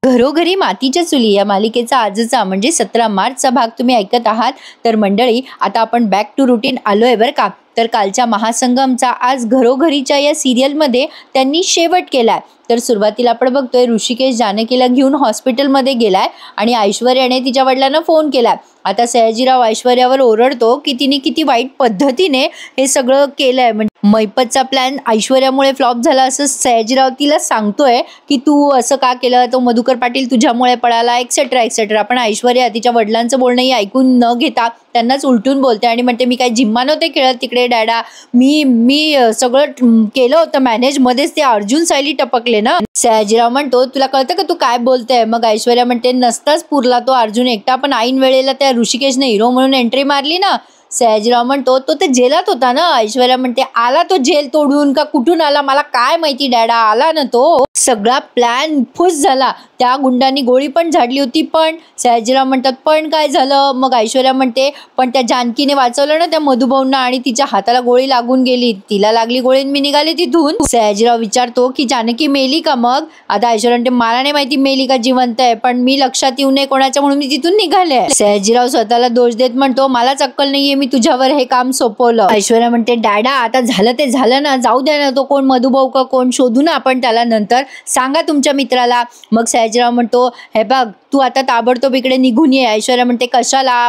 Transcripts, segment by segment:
घरोघरी मातीच्या चुली या मालिकेचा आजचा म्हणजे 17 मार्चचा भाग तुम्ही ऐकत आहात. तर मंडळी, आता आपण बॅक टू रुटीन आलोय बरं का. तर कालच्या महासंगमचा आज घरोघरीच्या या सिरियलमध्ये त्यांनी शेवट केलाय. तर सुरुवातीला आपण बघतोय ऋषिकेश जानकीला घेऊन हॉस्पिटलमध्ये गेलाय आणि ऐश्वर्याने तिच्या वडिलांना फोन केलाय. आता सयाजीराव ऐश्वर्यावर ओरडतो की तिने किती वाईट पद्धतीने हे सगळं केलंय. म्हणजे मैपतचा प्लॅन ऐश्वर्यामुळे फ्लॉप झाला असं सयाजीराव तिला सांगतोय की तू असं का केलं, तो मधुकर पाटील तुझ्यामुळे पळाला, एक्सेट्रा एक्सेट्रा. पण ऐश्वर्या तिच्या वडिलांचं बोलणंही ऐकून न घेता त्यांनाच उलटून बोलते आणि म्हणते मी काय जिम्मा नव्हते खेळत तिकडे डॅडा, मी सगळं केलं होतं मॅनेज, मध्येच ते अर्जुन सायली टपकले ना. सयाजीराव म्हणतो तुला कळतं का तू काय बोलतेय. मग ऐश्वर्या म्हणते नसताच पुरला तो अर्जुन एकटा, पण ऐन वेळेला त्या ऋषिकेशने हिरो म्हणून एंट्री मारली ना. सयाजीराव म्हणतो तो ते जेलात होता ना. ऐश्वर्या म्हणते आला तो जेल तोडून का कुठून आला मला काय माहिती डॅडा, आला ना तो. सगळा प्लॅन फुस झाला. त्या गुंडांनी गोळी पण झाडली होती. पण सयाजीराव म्हणतात पण काय झालं. मग ऐश्वर्या म्हणते पण त्या जानकीने वाचवलं ना त्या मधुभाऊंना आणि तिच्या हाताला गोळी लागून गेली, तिला लागली गोळी मी निघाले तिथून. सयाजीराव विचारतो की जानकी मेली का. मग आता ऐश्वर्या म्हणते मला नाही माहिती मेली का जिवंत आहे, पण मी लक्षात येऊ नये कोणाच्या म्हणून मी तिथून निघाले. सयाजीराव स्वतःला दोष देत म्हणतो मलाच अक्कल नाहीये, मी तुझ्यावर हे काम सोपवलं. ऐश्वर्या म्हणते डॅडा आता झालं ते झालं ना, जाऊ द्या ना, तो कोण मधुभाऊ का कोण शोधू ना आपण त्याला नंतर, सांगा तुमच्या मित्राला. मग सयाजीराव म्हणतो हे बघ तू आता ताबडतोब इकडे निघून ये. ऐश्वर्या म्हणते कशाला.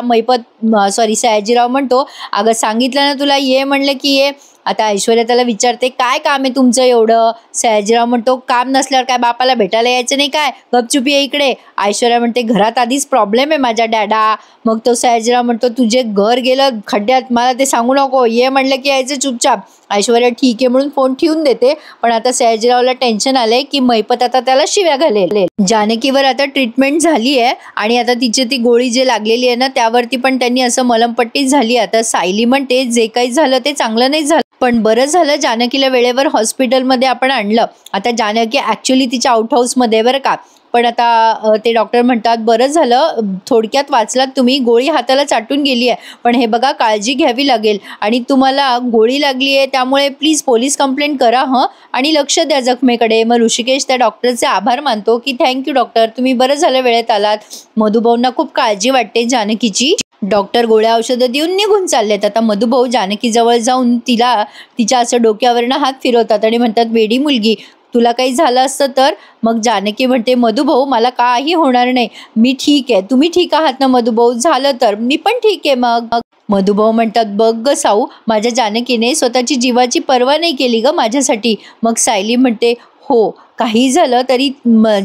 सयाजीराव म्हणतो अगं सांगितलं ना तुला ये म्हणलं की ये. आता ऐश्वर्या त्याला विचारते काय काम आहे तुमचं एवढं. सयाजीराव म्हणतो काम नसल्यावर काय बापाला भेटायला यायचं नाही काय, गपचुपी आहे इकडे. ऐश्वर्या म्हणते घरात आधीच प्रॉब्लेम आहे माझ्या डॅडा. मग तो सयाजीराव म्हणतो तुझे घर गेलं खड्ड्यात, मला ते सांगू नको, ये म्हणलं की यायचं चुपचाप. ऐश्वर्या ठीक आहे म्हणून फोन ठेवून देते. पण आता सयाजीरावला टेन्शन आलंय की मैपत आता त्याला शिव्या घालेल. जानकीवर आता ट्रीटमेंट झाली आहे आणि आता तिची ती गोळी जे लागलेली आहे ना त्यावरती पण त्यांनी असं मलमपट्टी झाली. आता सायली म्हणते जे काही झालं ते चांगलं नाही झालं, पण बरं झालं जानकीला वेळेवर हॉस्पिटलमध्ये आपण आणलं. आता जानकी ऍक्च्युली तिच्या आउट हाऊसमध्ये बरं का. पण आता ते डॉक्टर म्हणतात बरं झालं थोडक्यात वाचलात तुम्ही, गोळी हाताला चाटून गेली आहे, पण हे बघा काळजी घ्यावी लागेल आणि तुम्हाला गोळी लागली आहे त्यामुळे प्लीज पोलीस कंप्लेंट करा आणि लक्ष द्या जखमेकडे. मग ऋषिकेश त्या डॉक्टरचे आभार मानतो की थँक्यू डॉक्टर, तुम्ही बरं झालं वेळेत आलात. मधुभाऊंना खूप काळजी वाटते जानकीची. डॉक्टर गोळ्या औषधं देऊन निघून चाललेत. आता मधुभाऊ जानकी जवळ जाऊन तिच्या असं डोक्यावरनं हात फिरवतात आणि म्हणतात वेडी मुलगी तुला काही झालं असतं तर. मग जानकी म्हणते मधुभाऊ मला काही होणार नाही, मी ठीक आहे. तुम्ही ठीक आहात ना मधुभाऊ, झालं तर मी पण ठीक आहे. मग मधुभाऊ म्हणतात बघ ग साऊ, माझ्या जानकीने स्वतःची जीवाची पर्वा नाही केली ग माझ्यासाठी. मग सायली म्हणते हो काही झालं तरी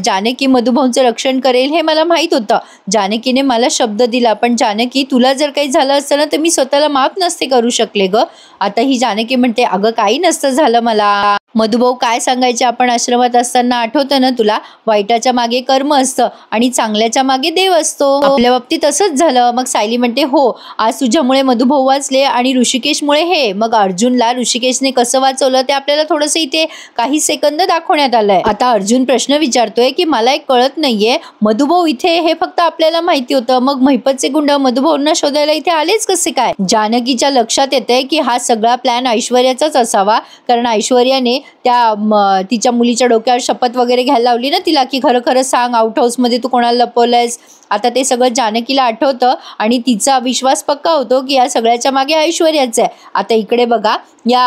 जानकी मधुभाऊंचं रक्षण करेल हे मला माहित होतं. जानकीने मला शब्द दिला, पण जानकी तुला जर काही झालं असतं ना तर मी स्वतःला माफ नसते करू शकले ग. आता ही जानकी म्हणते अगं काही नसतं झालं मला. मधुभाऊ काय सांगायचे, आपण आश्रमात असताना आठवतं ना तुला, वाईटाच्या मागे कर्म असतं आणि चांगल्याच्या मागे देव असतो. आपल्या बाबतीत तसंच झालं. मग सायली म्हणते हो आज तुझ्यामुळे मधुभाऊ वाचले आणि ऋषिकेशमुळे हे. मग अर्जुनला ऋषिकेशने कसं वाचवलं ते आपल्याला थोडंसं इथे काही सेकंद दाखवण्यात आलंय. आता अर्जुन प्रश्न विचारतोय की मला एक कळत नाहीये, मधुभाऊ इथे हे फक्त आपल्याला माहिती होतं, मग मैपतचे गुंड मधुभाऊंना शोधायला इथे आलेच कसे काय. जानकीच्या लक्षात येतंय की हा सगळा प्लॅन ऐश्वर्याचाच असावा, कारण ऐश्वर्याने त्या तिच्या मुलीच्या डोक्यावर शपथ वगैरे घ्यायला लावली ना तिला की खरं खरं सांग आउट हाऊस मध्ये तू कोणाला लपवलंयस. आता ते सगळं जानकीला आठवतं आणि तिचा विश्वास पक्का होतो की या सगळ्याच्या मागे ऐश्वर्याच आहे. आता इकडे बघा या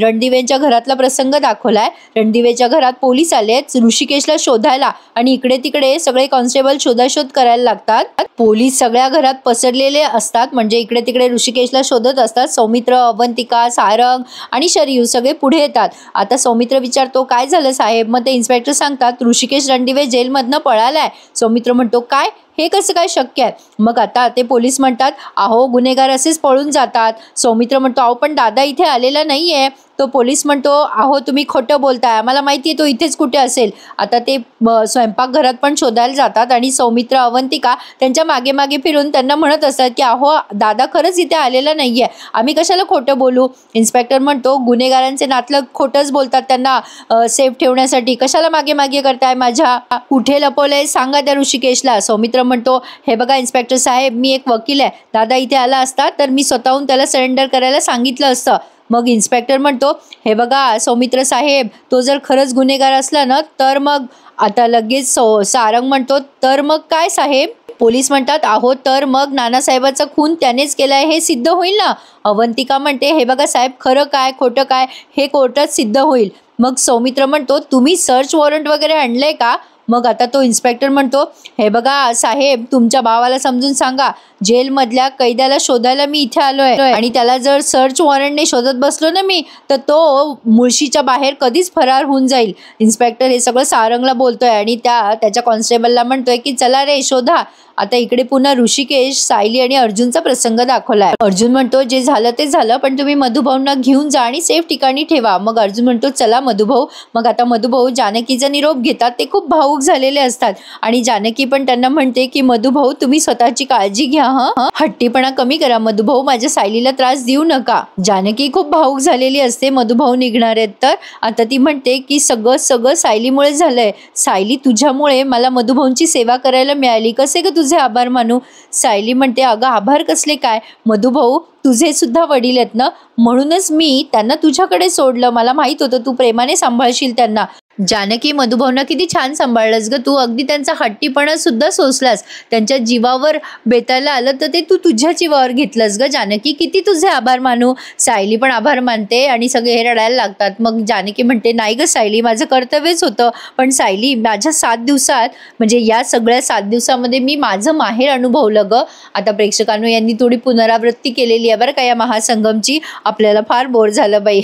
रणदिवेंच्या घरातला प्रसंग दाखवलाय. रणदिवेच्या घरात पोलीस आलेत ऋषिकेशला शोधायला आणि इकडे तिकडे सगळे कॉन्स्टेबल शोधाशोध करायला लागतात. पोलीस सगळ्या घरात पसरलेले असतात, म्हणजे इकडे तिकडे ऋषिकेशला शोधत असतात. सौमित्र, अवंतिका, सारंग आणि शरयू सगळे पुढे येतात. आता सौमित्र विचारतो काय झालं साहेब. मग ते इन्स्पेक्टर सांगतात ऋषिकेश रणदिवे जेलमधनं पळालाय. सौमित्र म्हणतो काय, हे कसं काय शक्य आहे. मग आता ते पोलीस म्हणतात अहो गुन्हेगार असेच पळून जातात. सौमित्र म्हणतो अहो पण दादा इथे आलेला नाहीये. तो पोलीस म्हणतो अहो तुम्ही खोटं बोलताय, आम्हाला माहिती आहे तो इथेच कुठे असेल. आता ते स्वयंपाकघरात पण शोधायला जातात आणि सौमित्र, अवंतिका त्यांच्या मागे मागे फिरून त्यांना म्हणत असतात की अहो दादा खरंच इथे आलेला नाहीये, आम्ही कशाला खोटं बोलू. इन्स्पेक्टर म्हणतो गुन्हेगारांचे नातलं खोटंच बोलतात, त्यांना सेफ ठेवण्यासाठी कशाला मागे मागे करताय माझ्या, कुठे लपवलंय सांगा त्या ऋषिकेशला. सौमित्र म्हणतो हे बघा इन्स्पेक्टर साहेब मी एक वकील आहे, दादा इथे आला असता तर मी स्वतःहून त्याला सरेंडर करायला सांगितलं असतं. मग इन्स्पेक्टर म्हणतो, हे बघा सौमित्र साहेब, तो जर खरंच गुन्हेगार असला ना तर मग आता लगेच सारंग म्हणतो, तर मग काय साहेब? पोलीस म्हणतात, अहो तर मग नानासाहेबाचा खून त्यानेच केलाय हे सिद्ध होईल ना. अवंतिका म्हणते, हे बघा साहेब, खरं काय खोटं काय हे कोर्टात सिद्ध होईल. मग सौमित्र म्हणतो, तुम्ही सर्च वॉरंट वगैरे आणलंय का? मग आता तो इन्स्पेक्टर म्हणतो, हे बघा साहेब, तुमच्या भावाला समजून सांगा, जेलमधल्या कैद्याला शोधायला मी इथे आलोय आणि त्याला जर सर्च वॉरंटने शोधत बसलो ना मी, तर तो मुळशीच्या बाहेर कधीच फरार होऊन जाईल. इन्स्पेक्टर हे सगळं सारंगला बोलतोय आणि त्याच्या कॉन्स्टेबलला म्हणतोय की चला रे शोधा. आता इकडे पुन्हा ऋषिकेश, सायली आणि अर्जुनचा प्रसंग दाखवलाय. अर्जुन म्हणतो, जे झालं ते झालं, पण तुम्ही मधुभाऊंना घेऊन जा आणि सेफ ठिकाणी ठेवा. मग अर्जुन म्हणतो, चला मधुभाऊ. मग आता मधुभाऊ जानकीचा निरोप घेतात. ते खूप भावुक झालेले असतात आणि जानकी पण त्यांना म्हणते की मधुभाऊ, तुम्ही स्वतःची काळजी घ्या, हट्टीपणा कमी करा मधुभाऊ, माझ्या सायलीला त्रास देऊ नका. जानकी खूप भावुक झालेली असते. मधुभाऊ निघणार आहेत तर आता ती म्हणते की सगळं सायलीमुळे झालंय. सायली, तुझ्यामुळे मला मधुभाऊंची सेवा करायला मिळाली. कसे ग तुझे आभार मानू? सायली म्हणते, अगं आभार कसले काय मधुभाऊ, तुझे सुद्धा वडील आहेत ना, म्हणूनच मी त्यांना तुझ्याकडे सोडलं. मला माहित होतं तू प्रेमाने सांभाळशील त्यांना. जानकी, मधुभाऊंना किती छान सांभाळलंस ग तू, अगदी त्यांचा हट्टीपणा सुद्धा सोसलास. त्यांच्या जीवावर बेतायला आलं तर ते तू तुझ्या जीवावर घेतलंस ग जानकी, किती तुझे आभार मानू. सायली पण आभार मानते आणि सगळे हे रडायला लागतात. मग जानकी म्हणते, नाही ग सायली, माझं कर्तव्यच होतं, पण सायली, माझ्या 7 दिवसात म्हणजे या सगळ्या 7 दिवसामध्ये मी माझं माहेर अनुभवलं ग. आता प्रेक्षकांनो, यांनी थोडी पुनरावृत्ती केलेली आहे बरं का या महासंगमची. आपल्याला फार बोर झालं बाई.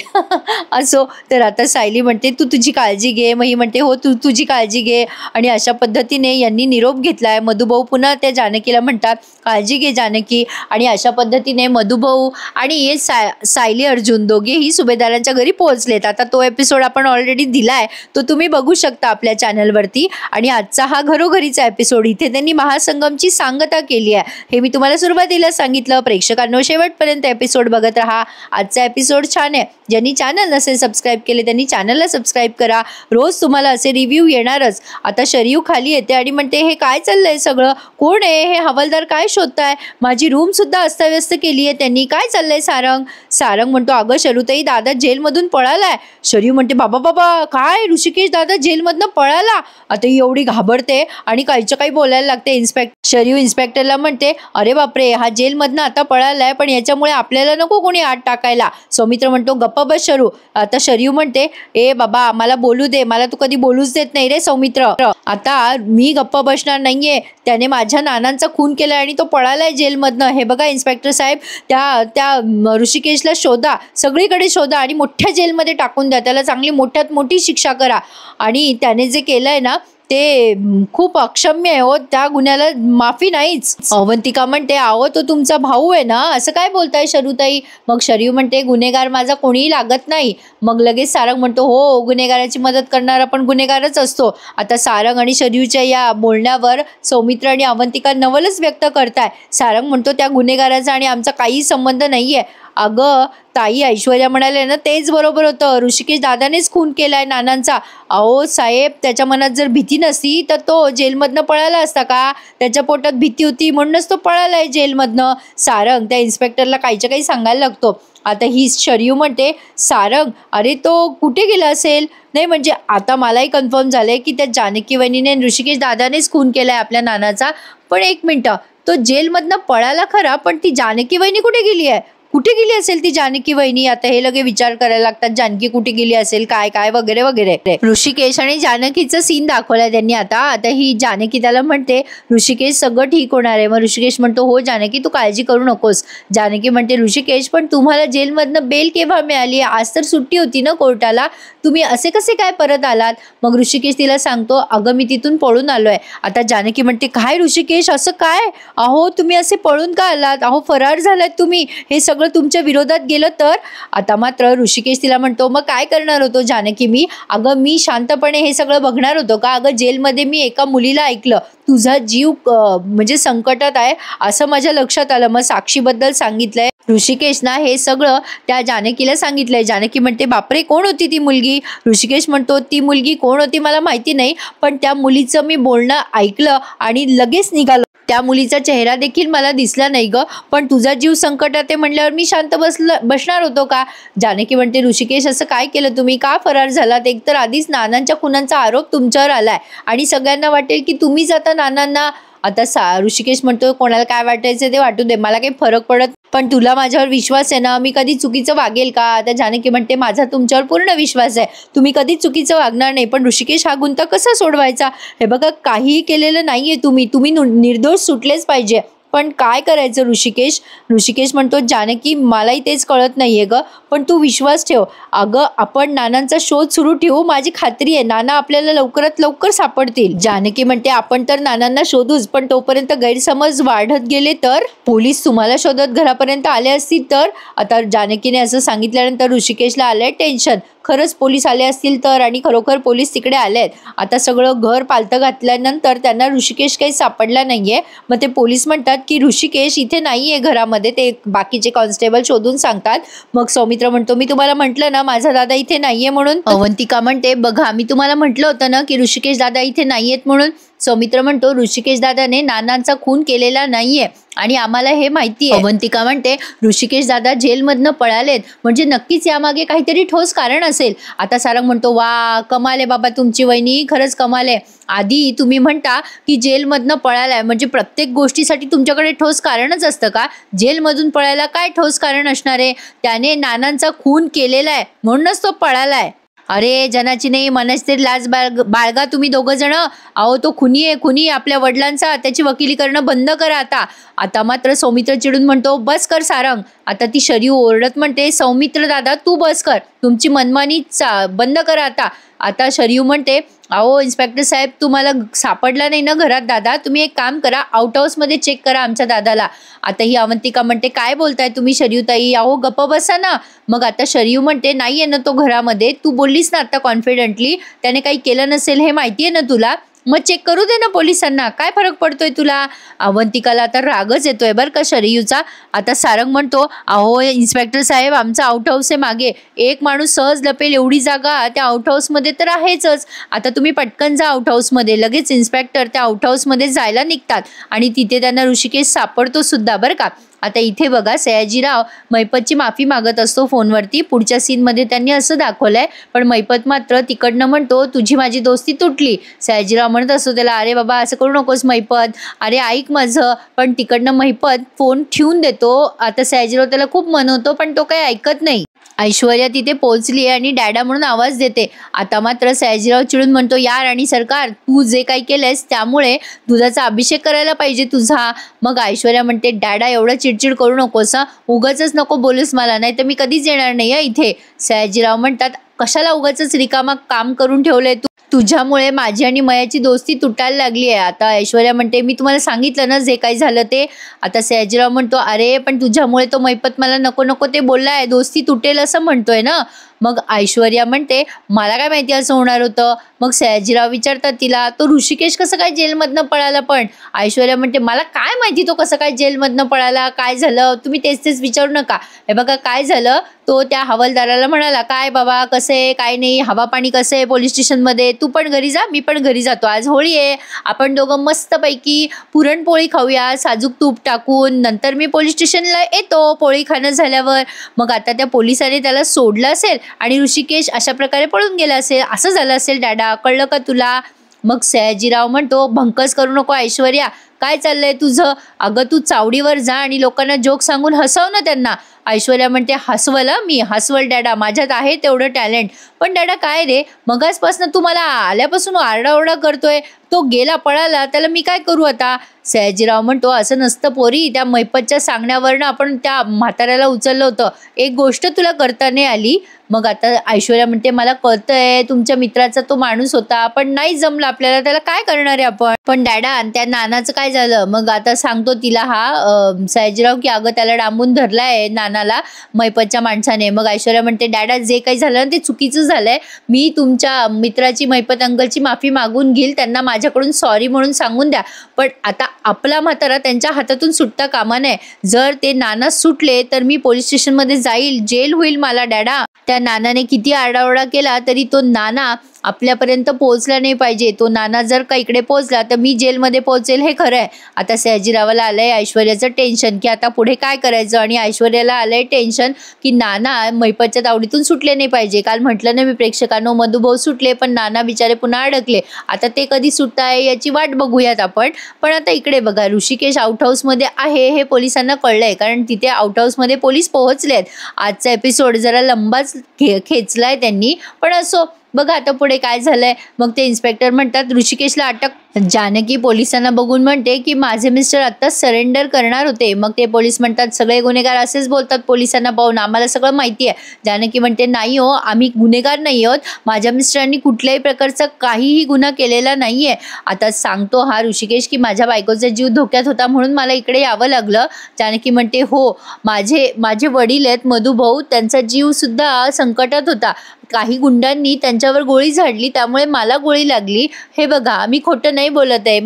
असो, तर आता सायली म्हणते, तू तुझी काळजी घे. मग ही म्हणते, हो तू तुझी काळजी घे. आणि अशा पद्धतीने यांनी निरोप घेतलाय. मधुभाऊ पुन्हा त्या जानकीला म्हणतात, काळजी घे जानकी. आणि अशा पद्धतीने मधुभाऊ आणि सायली, अर्जुन दोघेही सुभेदारांच्या घरी पोहोचलेत. आता तो एपिसोड आपण ऑलरेडी दिलाय, तो तुम्ही बघू शकता आपल्या चॅनलवरती. आणि आजचा हा घरोघरीचा एपिसोड, इथे त्यांनी महासंगमची सांगता केली आहे. हे मी तुम्हाला सुरुवातीला सांगितलं. प्रेक्षकांनो, शेवटपर्यंत एपिसोड बघत राहा. आजचा एपिसोड छान आहे. ज्यांनी चॅनल नसेल सबस्क्राईब केले त्यांनी चॅनलला सबस्क्राईब करा. रोज तुम्हाला असे रिव्ह्यू येणारच. आता शरयू खाली येते आणि म्हणते, हे काय चाललंय सगळं, कोण आहे हे हवालदार, काय शोधताय, माझी रूम सुद्धा अस्ताव्यस्त केली आहे त्यांनी, काय चाललंय सारंग म्हणतो, अगं शरूताई, दादा जेलमधून पळालाय. शरयू म्हणते, बाबा काय, ऋषिकेश दादा जेलमधनं पळाला? आता एवढी घाबरते आणि काहीच्या काही बोलायला लागते. शरयू इन्स्पेक्टरला म्हणते, अरे बापरे, हा जेलमधनं आता पळालाय, पण याच्यामुळे आपल्याला नको कोणी आत टाकायला. सौमित्र म्हणतो, गप्पा बस शरू. आता शरयू म्हणते, ए बाबा मला बोलू दे, मला तू कधी बोलूच देत नाही रे सौमित्र. आता मी गप्पा बसणार नाहीये. त्याने माझ्या नानांचा खून केलाय आणि तो पळालाय जेलमधनं. हे बघा इन्स्पेक्टर साहेब, त्या ऋषिकेशला शोधा, सगळीकडे शोधा आणि मोठ्या जेलमध्ये टाकून द्या. त्याला चांगली मोठ्यात मोठी शिक्षा करा. आणि त्याने जे केलंय ना ते खूप अक्षम्य आहे हो, त्या गुन्ह्याला माफी नाहीच. अवंतिका म्हणते, अहो तो तुमचा भाऊ आहे ना, असं काय बोलताय शरूताई? मग शरयू म्हणते, गुन्हेगार माझा कोणीही लागत नाही. मग लगेच सारंग म्हणतो, हो गुन्हेगाराची मदत करणारा पण गुन्हेगारच असतो. आता सारंग आणि शरयूच्या या बोलण्यावर सौमित्र आणि अवंतिका नवलच व्यक्त करताय. सारंग म्हणतो, त्या गुन्हेगाराचा आणि आमचा काही संबंध नाहीये. अगं ताई, ऐश्वर्या म्हणाले ना तेच बरोबर होतं, ऋषिकेश दादानेच खून केलाय नानांचा. अहो साहेब, त्याच्या मनात जर भीती नसती तर तो जेलमधनं पळाला असता का? त्याच्या पोटात भीती होती म्हणूनच तो पळालाय जेलमधनं. सारंग त्या इन्स्पेक्टरला काहीच्या काही सांगायला लागतो. आता ही शरयू म्हणते, सारंग, अरे तो कुठे गेला असेल? नाही म्हणजे आता मलाही कन्फर्म झालंय की त्या जानकी वहिनीने ऋषिकेश दादानेच खून केलाय आपल्या नानाचा. पण एक मिनिट, तो जेलमधनं पळाला खरा, पण ती जानकी वहिनी कुठे गेली आहे? कुठे गेली असेल ती जानकी वहिनी? आता हे लगे विचार करायला लागतात, जानकी कुठे गेली असेल, काय काय वगैरे वगैरे. ऋषिकेश आणि जानकीचं सीन दाखवलाय त्यांनी. आता ही जानकी त्याला म्हणते, ऋषिकेश सगळं ठीक होणार आहे. मग ऋषिकेश म्हणतो, हो जानकी तू काळजी करू नकोस. जानकी म्हणते, ऋषिकेश पण तुम्हाला जेलमधनं बेल केव्हा मिळाली? आज तर सुट्टी होती ना कोर्टाला, तुम्ही असे कसे काय परत आलात? मग ऋषिकेश तिला सांगतो, अगं मी तिथून पळून आलोय. आता जानकी म्हणते, काय ऋषिकेश असं काय? अहो तुम्ही असे पळून का आलात? अहो फरार झालात तुम्ही, हे सगळं तुमच्या विरोधात गेलं तर? आता मात्र ऋषिकेश तिला म्हणतो, मग काय करणार होतो जानकी मी? अगं मी शांतपणे हे सगळं बघणार होतो का? अगं जेलमध्ये मी एका मुलीला ऐकलं, तुझा जीव म्हणजे संकटात आहे असं माझ्या लक्षात आलं. मग साक्षीबद्दल सांगितलंय ऋषिकेशना, हे सगळं त्या जानकीला सांगितलंय. जानकी म्हणते, बापरे कोण होती ती मुलगी? ऋषिकेश म्हणतो, ती मुलगी कोण होती मला माहिती नाही, पण त्या मुलीचं मी बोलणं ऐकलं आणि लगेच निघालो. त्या मुलीचा चेहरा देखील मला दिसला नाही ग, पण तुझा जीव संकटात आहे म्हणल्यावर मी शांत बसणार होतो का? जानकी म्हणते ऋषिकेश असं काय केलं तुम्ही, का फरार झालात? एकतर आधीच नानांच्या खुनांचा आरोप तुमच्यावर आलाय आणि सगळ्यांना वाटेल की तुम्हीच आता नानांना. आता ऋषिकेश म्हणतो कोणाला काय वाटायचं ते वाटू दे, मला काही फरक पडत, पण तुला माझ्यावर विश्वास आहे ना, मी कधी चुकीचं वागेल का? आता जानकी म्हणते माझा तुमच्यावर पूर्ण विश्वास आहे, तुम्ही कधी चुकीचं वागणार नाही, पण ऋषिकेश हा गुंता कसा सोडवायचा? हे बघा काहीही केलेलं नाहीये तुम्ही निर्दोष सुटलेच पाहिजे, पण काय करायचं ऋषिकेश? ऋषिकेश म्हणतो जानकी मलाही तेच कळत नाहीये ग, पण तू विश्वास ठेव. अगं आपण नानांचा शोध सुरू ठेवू, माझी खात्री आहे नाना आपल्याला लवकरात लवकर सापडतील. जानकी म्हणते आपण तर नानांना शोधूच, पण तोपर्यंत गैरसमज वाढत गेले तर, पोलीस तुम्हाला शोधत घरापर्यंत आले असतील तर. आता जानकीने असं सांगितल्यानंतर ऋषिकेशला आलंय टेन्शन, खरंच पोलीस आले असतील तर, आणि खरोखर पोलीस तिकडे आलेत. आता सगळं घर पालतं घातल्यानंतर त्यांना ऋषिकेश काही सापडला नाहीये. मग ते पोलीस म्हणतात की ऋषिकेश इथे नाहीये घरामध्ये, ते बाकीचे कॉन्स्टेबल शोधून सांगतात. मग सौमित्र म्हणतो मी तुम्हाला म्हटलं ना माझा दादा इथे नाहीये म्हणून. अवंतिका म्हणते बघा मी तुम्हाला म्हटलं होतं ना की ऋषिकेश दादा इथे नाहीयेत म्हणून. सौमित्र म्हणतो ऋषिकेश दादाने नानांचा खून केलेला नाहीये आणि आम्हाला हे माहिती आहे. अवंतिका म्हणते ऋषिकेश दादा जेलमधनं पळालेत म्हणजे नक्कीच यामागे काहीतरी ठोस कारण असेल. आता सारंग म्हणतो वा कमाल आहे बाबा तुमची वहिनी, खरंच कमाल आहे. आधी तुम्ही म्हणता की जेलमधनं पळालाय म्हणजे प्रत्येक गोष्टीसाठी तुमच्याकडे ठोस कारणच असतं का? जेलमधून पळायला काय ठोस कारण असणार आहे? त्याने नानांचा खून केलेला आहे म्हणूनच तो पळालाय. अरे जनाची नाही मनाची तरी लाज बाळगा तुम्ही दोघं जण. अहो तो खुनी आहे, खुनी आपल्या वडिलांचा, त्याची वकिली करणं बंद करा आता. आता मात्र सौमित्र चिडून म्हणतो बस कर सारंग. आता ती शरीव ओरडत म्हणते सौमित्र दादा तू बस कर, तुमची मनमानी बंद करा आता. आता शरीव म्हणते अहो इन्स्पेक्टर साहेब तुम्हाला सापडला नाही ना घरात दादा, तुम्ही एक काम करा आउट हाऊसमध्ये चेक करा आमच्या दादाला. आता ही अवंतिका म्हणते काय बोलताय तुम्ही शरीवताई, अहो गप्प बसा ना. मग आता शरीव म्हणते नाही आहे ना तो घरामध्ये, तू बोललीस ना आता कॉन्फिडेंटली त्याने काही केलं नसेल हे माहिती आहे ना तुला, मग चेक करू दे ना पोलिसांना, काय फरक पडतोय तुला. अवंतिकाला आता रागच येतोय बरं का शरीयूचा. आता सारंग म्हणतो अहो इन्स्पेक्टर साहेब आमचा आउट हाऊस आहे मागे, एक माणूस सहज लपेल एवढी जागा त्या आउट हाऊसमध्ये तर आहेच. आता तुम्ही पटकन जा आउट हाऊसमध्ये. लगेच इन्स्पेक्टर त्या आउट हाऊसमध्ये जायला निघतात आणि तिथे त्यांना ऋषिकेश सापडतो सुद्धा बरं का. आता इथे बघा सयाजीराव मैपतची माफी मागत असतो फोनवरती. पुढच्या सीनमध्ये त्यांनी असं दाखवलंय, पण मैपत मात्र तिकडनं म्हणतो तुझी माझी दोस्ती तुटली. सयाजीराव म्हणत असतो त्याला अरे बाबा असं करू नकोस मैपत, अरे ऐक माझं. पण तिकडनं मैपत फोन ठेवून देतो. आता सयाजीराव त्याला खूप मनवतो पण तो काही ऐकत नाही. ऐश्वर्या तिथे पोहोचली आणि डॅडा म्हणून आवाज देते. आता मात्र सयाजीराव चिडून म्हणतो यार आणि सरकार तू जे काही केलंयस त्यामुळे दुधाचा अभिषेक करायला पाहिजे तुझा. मग ऐश्वर्या म्हणते डॅडा एवढं चिडचिड करू नकोस, उगाचच नको बोलूस मला, नाही तर मी कधीच येणार नाही इथे. सयाजीराव म्हणतात कशाला उगाचच रिकामा काम करून ठेवलंय तू, तुझ्यामुळे माझी आणि मयाची दोस्ती तुटायला लागली आहे. आता ऐश्वर्या म्हणते मी तुम्हाला सांगितलं ना जे काही झालं ते. आता सयाजीराव म्हणतो अरे पण तुझ्यामुळे तो मैपत मला नको नको ते बोललाय, दोस्ती तुटेल असं म्हणतोय ना. मग ऐश्वर्या म्हणते मला काय माहिती असं होणार होतं. मग सयाजीराव विचारतात तिला तो ऋषिकेश कसं काय जेलमधनं पळाला. पण ऐश्वर्या म्हणते मला काय माहिती तो कसं काय जेलमधनं पळाला, काय झालं तुम्ही तेच तेच विचारू नका. हे बघा काय झालं, तो त्या हवालदाराला म्हणाला काय बाबा कसं आहे काय नाही, हवा पाणी कसं आहे पोलीस स्टेशनमध्ये, तू पण घरी जा मी पण घरी जातो, आज होळी आहे आपण दोघं मस्तपैकी पुरणपोळी खाऊया साजूक तूप टाकून, नंतर मी पोलीस स्टेशनला येतो पोळी खाणं झाल्यावर. मग आता त्या पोलिसाने त्याला सोडलं असेल आणि ऋषिकेश अशा प्रकारे पळून गेला असेल, असं झालं असेल डॅडा, कळलं का तुला. मग सयाजीराव म्हणतो भंकस करू नको ऐश्वर्या, काय चाललंय तुझं, अगं तू चावडीवर जा आणि लोकांना जोक सांगून हसव ना त्यांना. ऐश्वर्या म्हणते हसवल मी हसवल डॅडा, माझ्यात आहे तेवढं टॅलेंट. पण डॅडा काय रे मगासपासून तू मला आल्यापासून आरडाओरडा करतोय, तो गेला पळाला त्याला मी काय करू आता. सयाजीराव म्हणतो असं नसतं पोरी, त्या मैपतच्या सांगण्यावरनं आपण त्या म्हाताऱ्याला उचललं होतं, एक गोष्ट तुला करता नाही आली. मग आता ऐश्वर्या म्हणते मला कळतंय तुमच्या मित्राचा तो माणूस होता पण नाही जमलं आपल्याला, त्याला काय करणार आहे आपण. पण डॅडा त्या नानाचं काय झालं. मग आता सांगतो तिला हा सयाजीराव की अगं त्याला डांबून धरलाय नानाला मैपतच्या माणसाने. मग ऐश्वर्या म्हणते डॅडा जे काही झालं ना ते चुकीचं झालंय, मी तुमच्या मित्राची मैपत अंकलची माफी मागून घेईल, त्यांना माझ्याकडून सॉरी म्हणून सांगून द्या. पण आता आपला म्हातारा त्यांच्या हातातून सुटता कामा नये, जर ते नाना सुटले तर मी पोलीस स्टेशनमध्ये जाईल, जेल होईल मला डॅडा. त्या नानाने किती आरडाओरडा केला तरी तो नाना आपल्यापर्यंत पोहोचला नाही पाहिजे. तो नाना जर का इकडे पोहोचला तर मी जेलमध्ये पोहोचेल हे खरं आहे. आता सयाजीरावाला आलंय ऐश्वर्याचं टेन्शन की आता पुढे काय करायचं, आणि ऐश्वर्याला आलंय टेन्शन की नाना मैपतच्या तावडीतून सुटले नाही पाहिजे. काल म्हटलं ना मी प्रेक्षकांनो, मधुभाऊ सुटले पण नाना बिचारे पुन्हा अडकले. आता ते कधी सुटताय याची वाट बघूयात आपण. पण आता इकडे बघा, ऋषिकेश आउट हाऊसमध्ये आहे हे पोलिसांना कळलंय, कारण तिथे आउट हाऊसमध्ये पोलीस पोहोचलेत. आजचा एपिसोड जरा लंबाच खेचलाय त्यांनी, पण असो बघा आता पुढे काय झालंय. मग ते इन्स्पेक्टर म्हणतात ऋषिकेशला अटक. जानकी पोलिसांना बघून म्हणते की माझे मिस्टर आत्ताच सरेंडर करणार होते. मग ते पोलीस म्हणतात सगळे गुन्हेगार असेच बोलतात पोलिसांना पाहून, आम्हाला सगळं माहिती आहे. जानकी म्हणते नाही हो, आम्ही गुन्हेगार नाही आहोत. माझ्या मिस्टरांनी कुठल्याही प्रकारचा काहीही गुन्हा केलेला नाहीये. आता सांगतो हा ऋषिकेश की माझ्या बायकोचा जीव धोक्यात होता म्हणून मला इकडे यावं लागलं. जानकी म्हणते हो, माझे वडील आहेत मधुभाऊ, त्यांचा जीव सुद्धा संकटात होता. काही गुंडांनी त्यांच्यावर गोळी झाडली त्यामुळे मला गोळी लागली. हे बघा मी खोटं नाही बोलत आहे.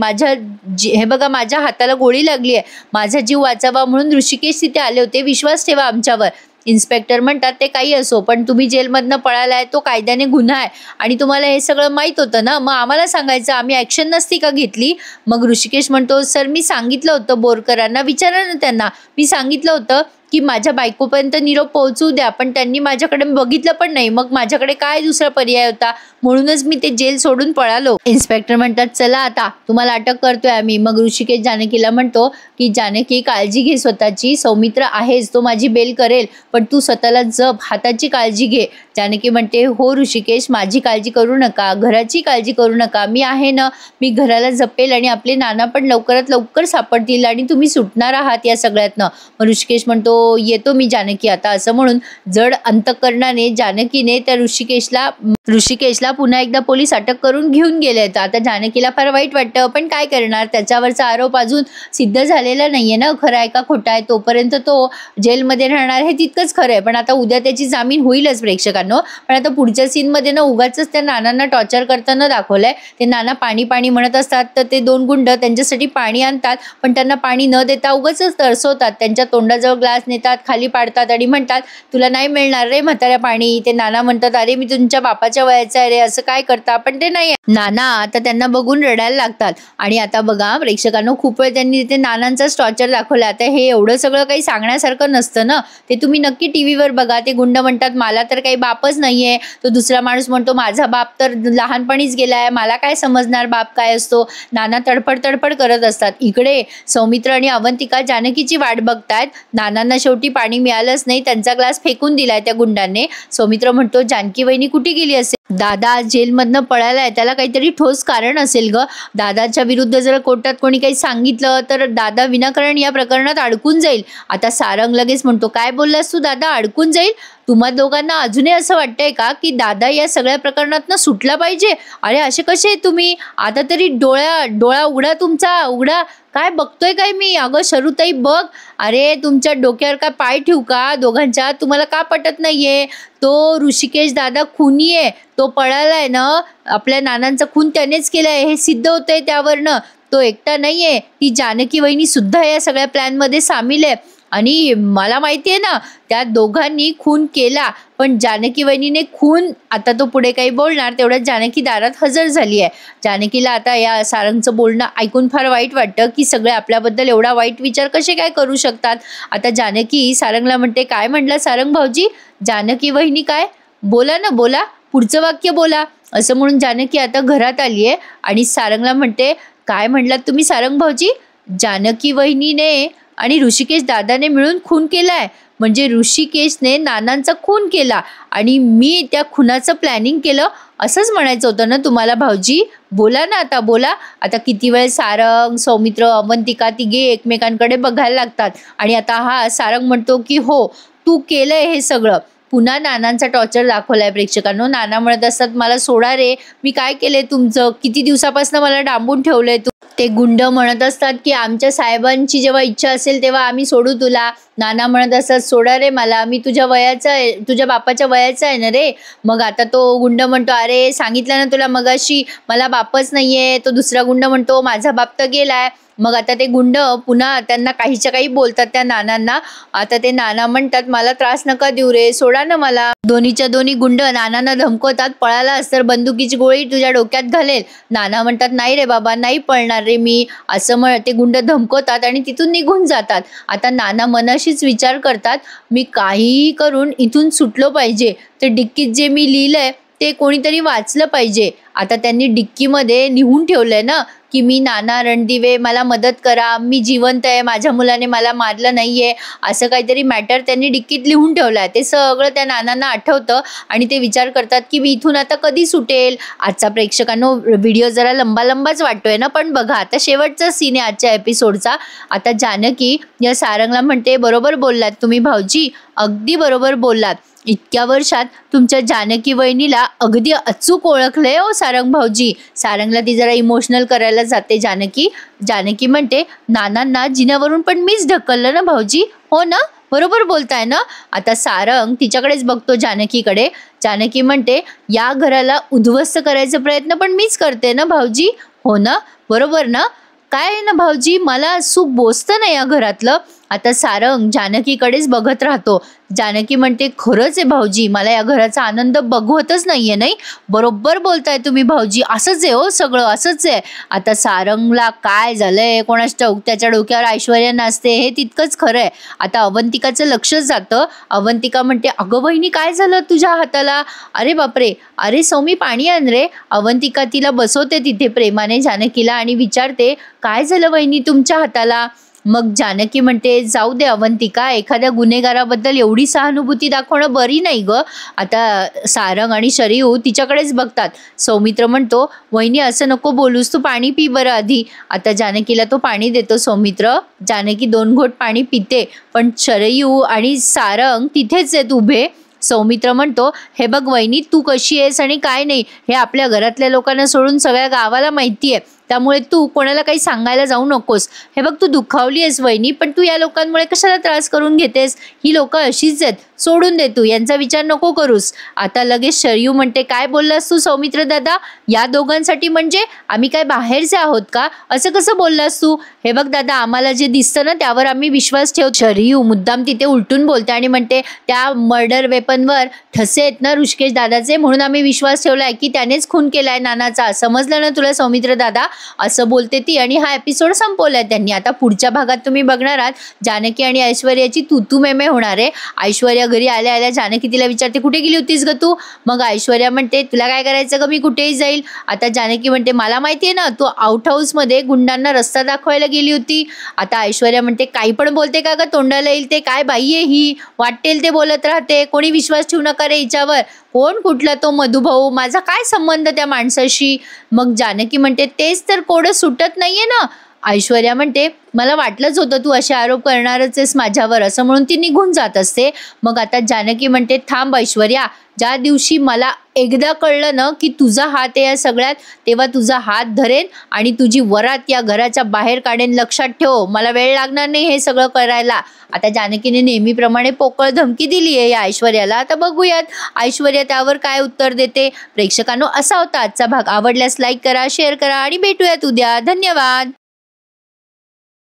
हे बघा माझ्या हाताला गोळी लागली आहे. माझा जीव वाचावा म्हणून ऋषिकेश तिथे आले होते. विश्वास ठेवा आमच्यावर. इन्स्पेक्टर म्हणतात ते काही असो, पण तुम्ही जेलमधनं पळालाय तो कायद्याने गुन्हा आहे आणि तुम्हाला हे सगळं माहीत होतं ना, मग आम्हाला सांगायचं, आम्ही ॲक्शन नसती का घेतली. मग ऋषिकेश म्हणतो सर मी सांगितलं होतं बोरकरांना, विचारा ना त्यांना, मी सांगितलं होतं की माझ्या बायकोपर्यंत निरोप पोहोचू द्या, पण त्यांनी माझ्याकडे बघितलं पण नाही. मग माझ्याकडे काय दुसरा पर्याय होता, म्हणूनच मी ते जेल सोडून पळालो. इन्स्पेक्टर म्हणतात चला आता तुम्हाला अटक करतोय आम्ही. मग ऋषिकेश जानकीला म्हणतो की जानकी काळजी घे स्वतःची, सौमित्र आहेच, तो माझी बेल करेल, पण तू स्वतःला जप, हाताची काळजी घे. जानकी म्हणते हो ऋषिकेश, माझी काळजी करू नका, घराची काळजी करू नका, मी आहे ना, मी घराला जपेल आणि आपले नाना पण लवकरात लवकर सापडतील आणि तुम्ही सुटणार आहात या सगळ्यातनं. मग ऋषिकेश म्हणतो येतो मी जानकी आता. असं म्हणून जड अंतःकरणाने जानकीने त्या ऋषिकेशला पुन्हा एकदा पोलीस अटक करून घेऊन गेलेत. आता जानकीला फार वाईट वाटतं, पण काय करणार, त्याच्यावरचा आरोप अजून सिद्ध झालेला नाहीये ना, खरं आहे का खोटा आहे. तोपर्यंत तो जेलमध्ये राहणार हे तितकंच खरं आहे. पण आता उद्या त्याची जामीन होईलच प्रेक्षकांनो. पण आता पुढच्या सीनमध्ये ना उगाच त्या नानांना टॉर्चर करताना दाखवलंय. ते नाना पाणी पाणी म्हणत असतात तर ते दोन गुंड त्यांच्यासाठी पाणी आणतात, पण त्यांना पाणी न देता उगाच तरसवतात. त्यांच्या तोंडाजवळ ग्लास नेतात, खाली पाडतात आणि म्हणतात तुला नाही मिळणार रे म्हाताऱ्या पाणी. ते नाना म्हणतात अरे मी तुमच्या बापाच्या वयाचा आहे रे, असं काय करता, पण ते नाही. नाना आता त्यांना बघून रडायला लागतात. आणि आता बघा प्रेक्षकांनो, खूप वेळ त्यांनी ते नानांचाच टॉर्चर दाखवलं. आता हे एवढं सगळं काही सांगण्यासारखं नसतं ना, ते तुम्ही नक्की टीव्हीवर बघा. ते गुंड म्हणतात मला तर काही बापच नाहीये. तो दुसरा माणूस म्हणतो माझा बाप तर लहानपणीच गेलाय, मला काय समजणार बाप काय असतो. नाना तडफड करत असतात. इकडे सौमित्र आणि अवंतिका जानकीची वाट बघतायत. नानांना शेवटी पाणी मिळालंच नाही, त्यांचा ग्लास फेकून दिलाय त्या गुंडांनी. सौमित्र म्हणतो जानकी वहिनी कुठे गेली असेल, दादा जेलमधनं पळालाय, त्याला काहीतरी ठोस कारण असेल ग. दादाच्या विरुद्ध जर कोर्टात कोणी काही सांगितलं तर दादा विनाकारण या प्रकरणात अडकून जाईल. आता सारंग लगेच म्हणतो काय बोललास तू, दादा अडकून जाईल. तुम्हा दोघांना अजूनही असं वाटतंय का की दादा या सगळ्या प्रकरणातनं सुटला पाहिजे. अरे असे कसे तुम्ही, आता तरी डोळा उघडा, तुमचा उघडा. काय बघतोय काय मी, अगं शरुताई बघ, अरे तुमच्या डोक्यावर काय पाय ठेवू का दोघांच्या, तुम्हाला का पटत नाहीये. तो ऋषिकेश दादा खुनी आहे, तो पळालाय ना, आपल्या नानांचा खून त्यानेच केलाय, हे सिद्ध होतंय त्यावरनं. तो एकटा नाहीये, ती जानकी वहिनी सुद्धा या सगळ्या प्लॅनमध्ये सामील आहे. आणि मला माहिती आहे ना त्या दोघांनी खून केला, पण जानकी वहिनीने खून, आता तो पुढे काही बोलणार तेवढ्यात जानकी दारात हजर झाली आहे. जानकीला आता या सारंगचं बोलणं ऐकून फार वाईट वाटतं की सगळे आपल्याबद्दल एवढा वाईट विचार कसे काय करू शकतात. आता जानकी सारंगला म्हणते काय म्हटलं सारंग भाऊजी, जानकी वहिनी काय, बोला ना बोला, पुढचं वाक्य बोला. असं म्हणून जानकी आता घरात आली आहे आणि सारंगला म्हणते काय म्हटलात तुम्ही सारंग भाऊजी, जानकी वहिनीने आणि ऋषिकेश दादाने मिळून खून केलाय, म्हणजे ऋषिकेशने नानांचा खून केला आणि मी त्या खुनाचं प्लॅनिंग केलं, असंच म्हणायचं होतं ना तुम्हाला भाऊजी. बोला ना आता बोला. आता किती वेळ सारंग, सौमित्र, अवंतिका तिघे एकमेकांकडे बघायला लागतात. आणि आता हा सारंग म्हणतो की हो तू केलंय हे सगळं. पुन्हा नानांचा टॉर्चर दाखवलाय प्रेक्षकांनो. नाना म्हणत असतात मला सोडा रे, मी काय केलंय तुमचं, किती दिवसापासून मला डांबून ठेवलंय तू. ते गुंड म्हणत असतात की आमच्या साहेबांची जेव्हा इच्छा असेल तेव्हा आम्ही सोडू तुला. नाना म्हणत असतात सोडा रे मला, मी तुझ्या वयाचा आहे, तुझ्या बापाच्या वयाचा आहे ना रे. मग आता तो गुंड म्हणतो अरे सांगितलं ना तुला मगाशी मला बापच नाहीये. तो दुसरा गुंड म्हणतो माझा बाप तर गेलाय. मग आता ते गुंड पुन्हा त्यांना काहीच्या काही बोलतात त्या नानांना. आता ते नाना म्हणतात मला त्रास नका देऊ रे, सोडा करा ना मला. दोन्हीच्या दोन्ही गुंड नानांना धमकवतात, पळालास तर बंदुकीची गोळी तुझ्या डोक्यात घालेल. नाना म्हणतात नाही रे बाबा, नाही पळणार रे मी, असं ते गुंड धमकवतात आणि तिथून निघून जातात. आता नाना मनाशीच विचार करतात, मी काहीही करून इथून सुटलो पाहिजे. ते डिक्कीत जे मी लिहिलंय ते कोणीतरी वाचलं पाहिजे. आता त्यांनी डिक्कीमध्ये लिहून ठेवलंय ना की मी नाना रणदिवे, मला मदत करा, मी जिवंत आहे, माझ्या मुलाने मला मारलं नाहीये, असं काहीतरी मॅटर त्यांनी डिक्कीत लिहून ठेवलंय. ते सगळं त्या नानांना आठवतं आणि ते विचार करतात की मी इथून आता कधी सुटेल. आजचा प्रेक्षकांनो व्हिडिओ जरा लंबाच वाटतोय ना, पण बघा आता शेवटचा सीन आहे आजच्या एपिसोडचा. आता जानकी या सारंगला म्हणते, बरोबर बोललात तुम्ही भाऊजी, अगदी बरोबर बोललात. इतक्या वर्षात तुमच्या जानकी वहिनीला अगदी अचूक ओळखलंय हो सारंग भाऊजी. सारंगला ती जरा इमोशनल करायला जाते जानकी. जानकी म्हणते, नानांना जिन्यावरून पण मीच ढकललं ना भाऊजी. हो ना, बरोबर बोलताय ना. आता सारंग तिच्याकडेच बघतो जानकीकडे. जानकी म्हणते, या घराला उद्ध्वस्त करायचा प्रयत्न पण मीच करते ना भाऊजी. हो ना, बरोबर ना. काय आहे ना भाऊजी, मला सुख बोचतं ना या घरातलं. आता सारंग जानकीकडेच बघत राहतो. जानकी म्हणते, खरंच आहे भाऊजी, मला या घराचा आनंद बघवतच नाहीये. नाही, बरोबर बोलताय तुम्ही भाऊजी, असंच आहे हो, सगळं असंच आहे. आता सारंगला काय झालंय कोणास ठाऊक, त्याच्या डोक्यावर ऐश्वर्या नाचते हे तितकंच खरं आहे. आता अवंतिकाचं लक्षच जातं. अवंतिका म्हणते, अगं वहिनी काय झालं तुझ्या हाताला. अरे बापरे, अरे सौमी पाणी आण रे. अवंतिका तिला बसवते तिथे प्रेमाने जानकीला आणि विचारते, काय झालं वहिनी तुमच्या हाताला. मग जानकी म्हणते, जाऊ दे अवंतिका, एखाद्या गुन्हेगाराबद्दल एवढी सहानुभूती दाखवणं बरी नाही ग. आता सारंग आणि शरयू तिच्याकडेच बघतात. सौमित्र म्हणतो, वहिनी असं नको बोलूस, तू पाणी पी बरं आधी. आता जानकीला तो पाणी देतो सौमित्र. जानकी 2 घोट पाणी पिते, पण शरयू आणि सारंग तिथेच आहेत उभे. सौमित्र म्हणतो, हे बघ वहिनी, तू कशी आहेस आणि काय नाही हे आपल्या घरातल्या लोकांना सोडून सगळ्या गावाला माहिती आहे, त्यामुळे तू कोणाला काही सांगायला जाऊ नकोस. हे बघ, तू दुखावली आहेस वहिनी, पण तू या लोकांमुळे कशाला त्रास करून घेतेस. ही लोक अशीच आहेत, सोडून दे तू, यांचा विचार नको करूस. आता लगेच शरयू म्हणते, काय बोललास तू सौमित्र दादा, या दोघांसाठी म्हणजे आम्ही काय बाहेरचे आहोत का, असं कसं बोललास तू. हे बघ दादा, आम्हाला जे दिसतं ना त्यावर आम्ही विश्वास ठेवतो. शरयू मुद्दाम तिथे उलटून बोलते आणि म्हणते, त्या मर्डर वेपनवर ठसे आहेत ना ऋषिकेश दादाचे, म्हणून आम्ही विश्वास ठेवलाय की त्यानेच खून केलाय नानाचा. समजलं ना तुला सौमित्र दादा, असं बोलते ती आणि हा एपिसोड संपवलाय त्यांनी. आता पुढच्या भागात तुम्ही बघणार आहात जानकी आणि ऐश्वर्याची तू मेमे होणार आहे. ऐश्वर्या घरी आल्या आल्या जानकी तिला विचारते, कुठे गेली होतीस ग तू. मग ऐश्वर्या म्हणते, तुला काय करायचं ग, मी कुठेही जाईल. आता जानकी म्हणते, मला माहिती आहे ना, तू आउट हाऊस मध्ये गुंडांना रस्ता दाखवायला गेली होती. आता ऐश्वर्या म्हणते, काही पण बोलते का ग, तोंडाला येईल ते, काय बाई आहे ही, वाटेल ते बोलत राहते, कोणी विश्वास ठेवू नका रे हिच्यावर. कोण कुठला तो मधुभाऊ, माझा काय संबंध त्या माणसाशी. मग जानकी म्हणते, तेच तर कोड सुटत नाहीये ना. ऐश्वर्या म्हणते, मला वाटलंच होतं तू असे आरोप करणारच आहेस माझ्यावर, असं म्हणून ती निघून जात असते. मग आता जानकी म्हणते, थांब ऐश्वर्या, ज्या दिवशी मला एकदा कळलं ना की तुझा हात आहे या सगळ्यात, तेव्हा तुझा हात धरेन आणि तुझी वरात या घराच्या बाहेर काढेन, लक्षात ठेव. मला वेळ लागणार नाही हे सगळं करायला. आता जानकीने नेहमीप्रमाणे पोकळ धमकी दिली आहे या ऐश्वर्याला. आता बघूयात ऐश्वर्या त्यावर काय उत्तर देते. प्रेक्षकांनो, असा होता आजचा भाग. आवडल्यास लाईक करा, शेअर करा आणि भेटूयात उद्या. धन्यवाद.